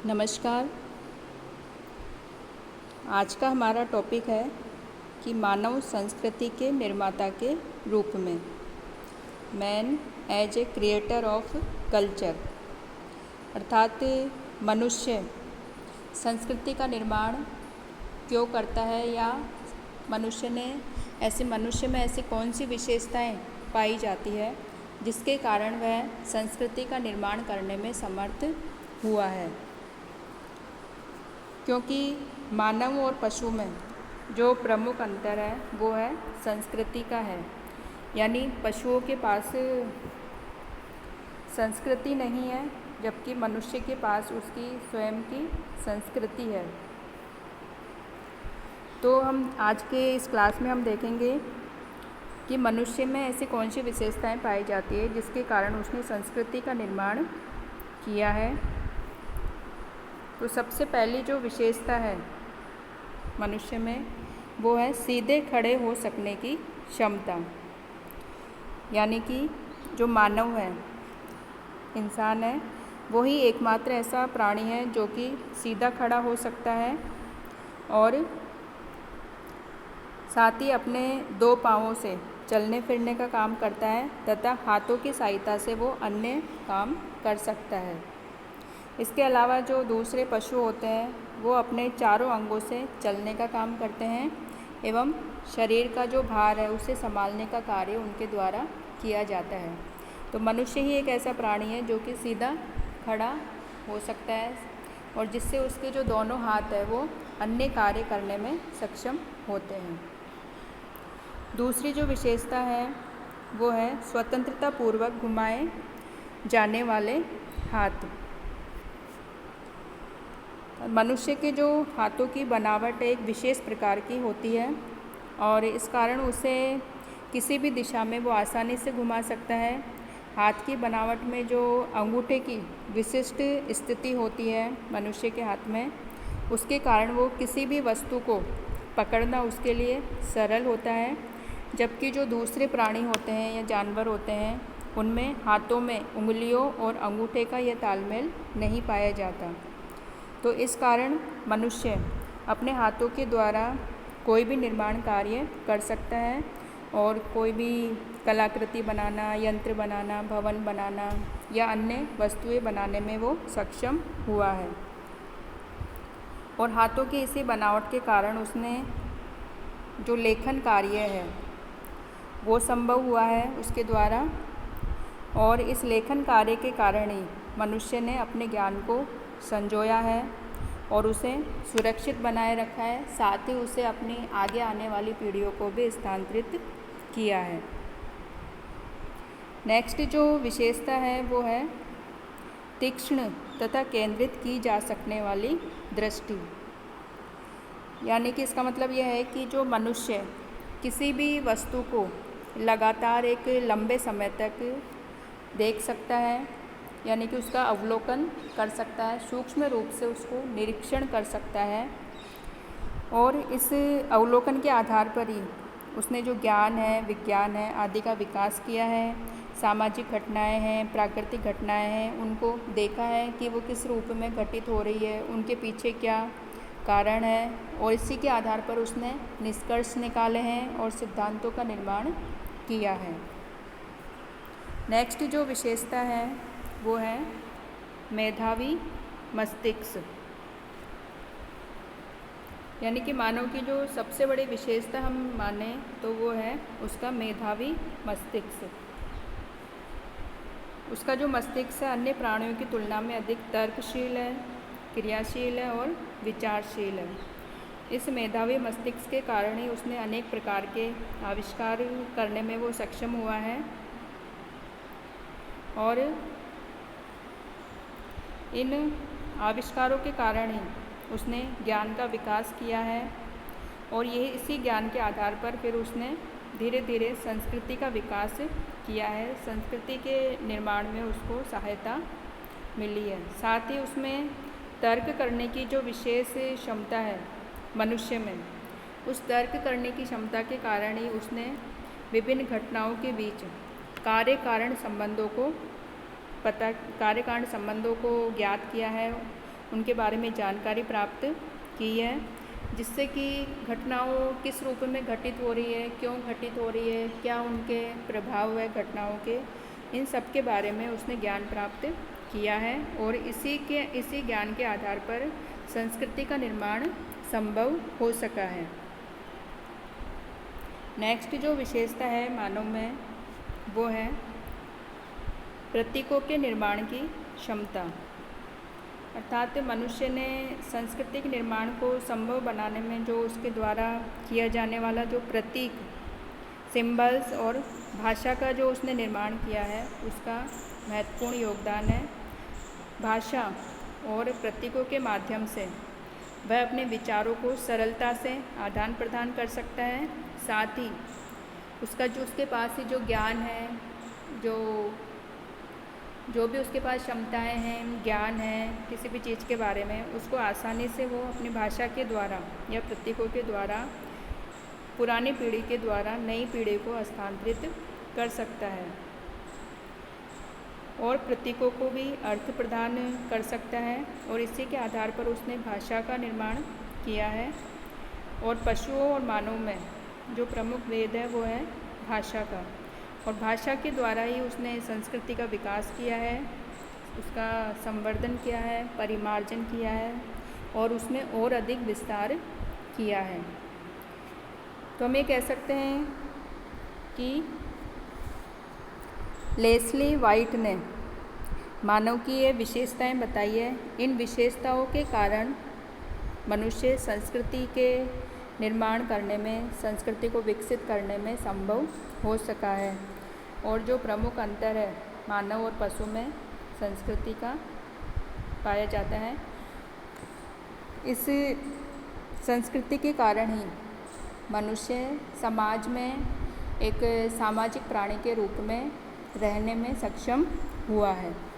नमस्कार। आज का हमारा टॉपिक है कि मानव संस्कृति के निर्माता के रूप में man as a creator of culture, अर्थात मनुष्य संस्कृति का निर्माण क्यों करता है या मनुष्य में ऐसी कौन सी विशेषताएं पाई जाती है जिसके कारण वह संस्कृति का निर्माण करने में समर्थ हुआ है। क्योंकि मानव और पशु में जो प्रमुख अंतर है वो है संस्कृति का है, यानी पशुओं के पास संस्कृति नहीं है जबकि मनुष्य के पास उसकी स्वयं की संस्कृति है। तो हम आज के इस क्लास में हम देखेंगे कि मनुष्य में ऐसी कौन सी विशेषताएं पाई जाती है जिसके कारण उसने संस्कृति का निर्माण किया है। तो सबसे पहली जो विशेषता है मनुष्य में वो है सीधे खड़े हो सकने की क्षमता, यानी कि जो मानव है, इंसान है, वो ही एकमात्र ऐसा प्राणी है जो कि सीधा खड़ा हो सकता है और साथ ही अपने दो पाँवों से चलने फिरने का काम करता है तथा हाथों की सहायता से वो अन्य काम कर सकता है। इसके अलावा जो दूसरे पशु होते हैं वो अपने चारों अंगों से चलने का काम करते हैं एवं शरीर का जो भार है उसे संभालने का कार्य उनके द्वारा किया जाता है। तो मनुष्य ही एक ऐसा प्राणी है जो कि सीधा खड़ा हो सकता है और जिससे उसके जो दोनों हाथ है वो अन्य कार्य करने में सक्षम होते हैं। दूसरी जो विशेषता है वो है स्वतंत्रता पूर्वक घुमाए जाने वाले हाथ। मनुष्य के जो हाथों की बनावट एक विशेष प्रकार की होती है और इस कारण उसे किसी भी दिशा में वो आसानी से घुमा सकता है। हाथ की बनावट में जो अंगूठे की विशिष्ट स्थिति होती है मनुष्य के हाथ में, उसके कारण वो किसी भी वस्तु को पकड़ना उसके लिए सरल होता है, जबकि जो दूसरे प्राणी होते हैं या जानवर होते हैं उनमें हाथों में उंगलियों और अंगूठे का यह तालमेल नहीं पाया जाता। तो इस कारण मनुष्य अपने हाथों के द्वारा कोई भी निर्माण कार्य कर सकता है और कोई भी कलाकृति बनाना, यंत्र बनाना, भवन बनाना या अन्य वस्तुएं बनाने में वो सक्षम हुआ है। और हाथों की इसी बनावट के कारण उसने जो लेखन कार्य है वो संभव हुआ है उसके द्वारा, और इस लेखन कार्य के कारण ही मनुष्य ने अपने ज्ञान को संजोया है और उसे सुरक्षित बनाए रखा है, साथ ही उसे अपनी आगे आने वाली पीढ़ियों को भी स्थानांतरित किया है। नेक्स्ट जो विशेषता है वो है तीक्ष्ण तथा केंद्रित की जा सकने वाली दृष्टि, यानी कि इसका मतलब यह है कि जो मनुष्य किसी भी वस्तु को लगातार एक लंबे समय तक देख सकता है, यानी कि उसका अवलोकन कर सकता है, सूक्ष्म रूप से उसको निरीक्षण कर सकता है और इस अवलोकन के आधार पर ही उसने जो ज्ञान है, विज्ञान है आदि का विकास किया है। सामाजिक घटनाएं हैं, प्राकृतिक घटनाएं हैं, उनको देखा है कि वो किस रूप में घटित हो रही है, उनके पीछे क्या कारण है और इसी के आधार पर उसने निष्कर्ष निकाले हैं और सिद्धांतों का निर्माण किया है। नेक्स्ट जो विशेषता है वो है मेधावी मस्तिष्क, यानी कि मानव की जो सबसे बड़ी विशेषता हम माने तो वो है उसका मेधावी मस्तिष्क। उसका जो मस्तिष्क है अन्य प्राणियों की तुलना में अधिक तर्कशील है, क्रियाशील है और विचारशील है। इस मेधावी मस्तिष्क के कारण ही उसने अनेक प्रकार के आविष्कार करने में वो सक्षम हुआ है और इन आविष्कारों के कारण ही उसने ज्ञान का विकास किया है और यही इसी ज्ञान के आधार पर फिर उसने धीरे धीरे संस्कृति का विकास किया है। संस्कृति के निर्माण में उसको सहायता मिली है। साथ ही उसमें तर्क करने की जो विशेष क्षमता है मनुष्य में, उस तर्क करने की क्षमता के कारण ही उसने विभिन्न घटनाओं के बीच कार्य कारण संबंधों को ज्ञात किया है उनके बारे में जानकारी प्राप्त की है, जिससे कि घटनाओं किस रूप में घटित हो रही है, क्यों घटित हो रही है, क्या उनके प्रभाव है घटनाओं के, इन सब के बारे में उसने ज्ञान प्राप्त किया है। और इसी ज्ञान के आधार पर संस्कृति का निर्माण संभव हो सका है। नेक्स्ट जो विशेषता है मानव में वो है प्रतीकों के निर्माण की क्षमता। अर्थात मनुष्य ने सांस्कृतिक निर्माण को संभव बनाने में जो उसके द्वारा किया जाने वाला जो प्रतीक, सिंबल्स और भाषा का जो उसने निर्माण किया है उसका महत्वपूर्ण योगदान है। भाषा और प्रतीकों के माध्यम से वह अपने विचारों को सरलता से आदान प्रदान कर सकता है। साथ ही उसके पास ही जो ज्ञान है, जो भी उसके पास क्षमताएं हैं, ज्ञान है किसी भी चीज़ के बारे में, उसको आसानी से वो अपनी भाषा के द्वारा या प्रतीकों के द्वारा पुरानी पीढ़ी के द्वारा नई पीढ़ी को हस्तांतरित कर सकता है और प्रतीकों को भी अर्थ प्रदान कर सकता है। और इसी के आधार पर उसने भाषा का निर्माण किया है। और पशुओं और मानव में जो प्रमुख भेद है वो है भाषा का, और भाषा के द्वारा ही उसने संस्कृति का विकास किया है, उसका संवर्धन किया है, परिमार्जन किया है और उसमें और अधिक विस्तार किया है। तो हम ये कह सकते हैं कि लेस्ली वाइट ने मानव की ये विशेषताएं बताई है। इन विशेषताओं के कारण मनुष्य संस्कृति के निर्माण करने में, संस्कृति को विकसित करने में संभव हो सका है। और जो प्रमुख अंतर है मानव और पशु में संस्कृति का पाया जाता है, इस संस्कृति के कारण ही मनुष्य समाज में एक सामाजिक प्राणी के रूप में रहने में सक्षम हुआ है।